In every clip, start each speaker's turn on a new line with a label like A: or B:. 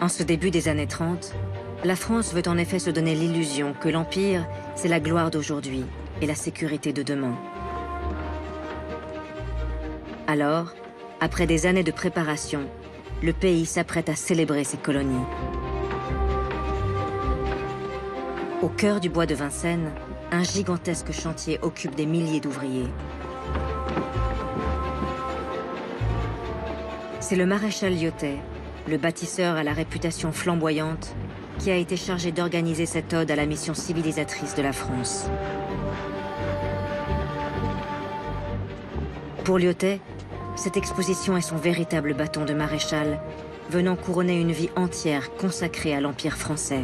A: En ce début des années 30, la France veut en effet se donner l'illusion que l'Empire, c'est la gloire d'aujourd'hui et la sécurité de demain. Alors, après des années de préparation, le pays s'apprête à célébrer ses colonies. Au cœur du bois de Vincennes, un gigantesque chantier occupe des milliers d'ouvriers. C'est le maréchal Lyautey, le bâtisseur à la réputation flamboyante, qui a été chargé d'organiser cette ode à la mission civilisatrice de la France. Pour Lyautey, cette exposition est son véritable bâton de maréchal, venant couronner une vie entière consacrée à l'Empire français.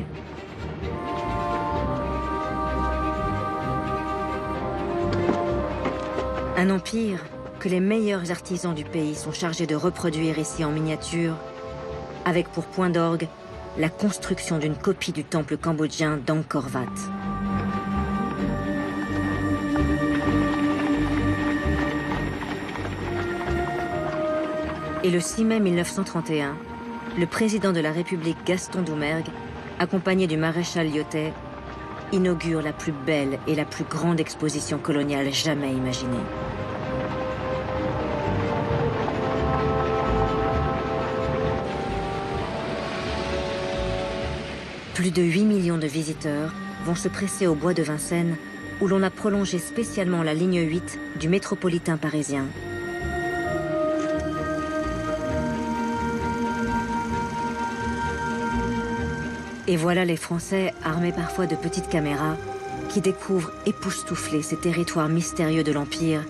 A: Un empire que les meilleurs artisans du pays sont chargés de reproduire ici en miniature, avec pour point d'orgue la construction d'une copie du temple cambodgien d'Angkor Wat. Et le 6 mai 1931, le président de la République Gaston Doumergue, accompagné du maréchal Lyautey, inaugure la plus belle et la plus grande exposition coloniale jamais imaginée. Plus de 8 millions de visiteurs vont se presser au bois de Vincennes, où l'on a prolongé spécialement la ligne 8 du métropolitain parisien. Et voilà les Français, armés parfois de petites caméras, qui découvrent époustouflés ces territoires mystérieux de l'Empire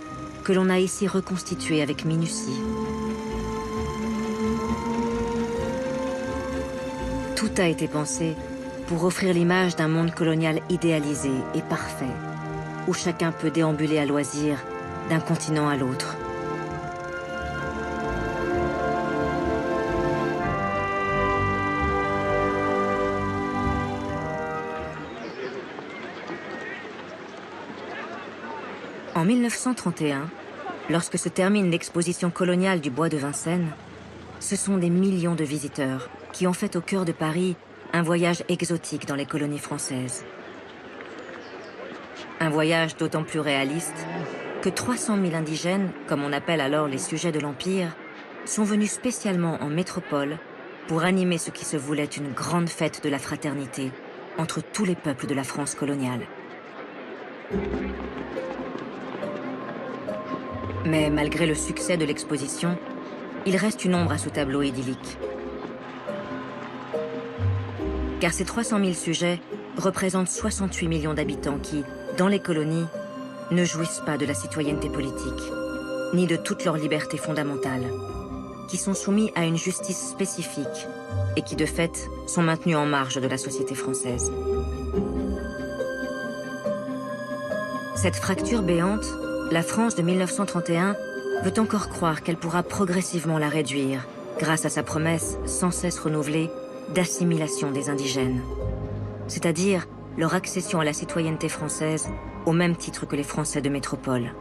A: que l'on a ici reconstitués avec minutie. Tout a été pensé pour offrir l'image d'un monde colonial idéalisé et parfait, où chacun peut déambuler à loisir d'un continent à l'autre. En 1931, lorsque se termine l'exposition coloniale du bois de Vincennes, ce sont des millions de visiteurs qui ont fait au cœur de Paris un voyage exotique dans les colonies françaises. Un voyage d'autant plus réaliste que 300 000 indigènes, comme on appelle alors les sujets de l'Empire, sont venus spécialement en métropole pour animer ce qui se voulait une grande fête de la fraternité entre tous les peuples de la France coloniale. Mais malgré le succès de l'exposition, il reste une ombre à ce tableau idyllique. Car ces 300 000 sujets représentent 68 millions d'habitants qui, dans les colonies, ne jouissent pas de la citoyenneté politique, ni de toutes leurs libertés fondamentales, qui sont soumis à une justice spécifique et qui, de fait, sont maintenus en marge de la société française. Cette fracture béante, la France de 1931 veut encore croire qu'elle pourra progressivement la réduire grâce à sa promesse sans cesse renouvelée d'assimilation des indigènes, c'est-à-dire leur accession à la citoyenneté française au même titre que les Français de métropole.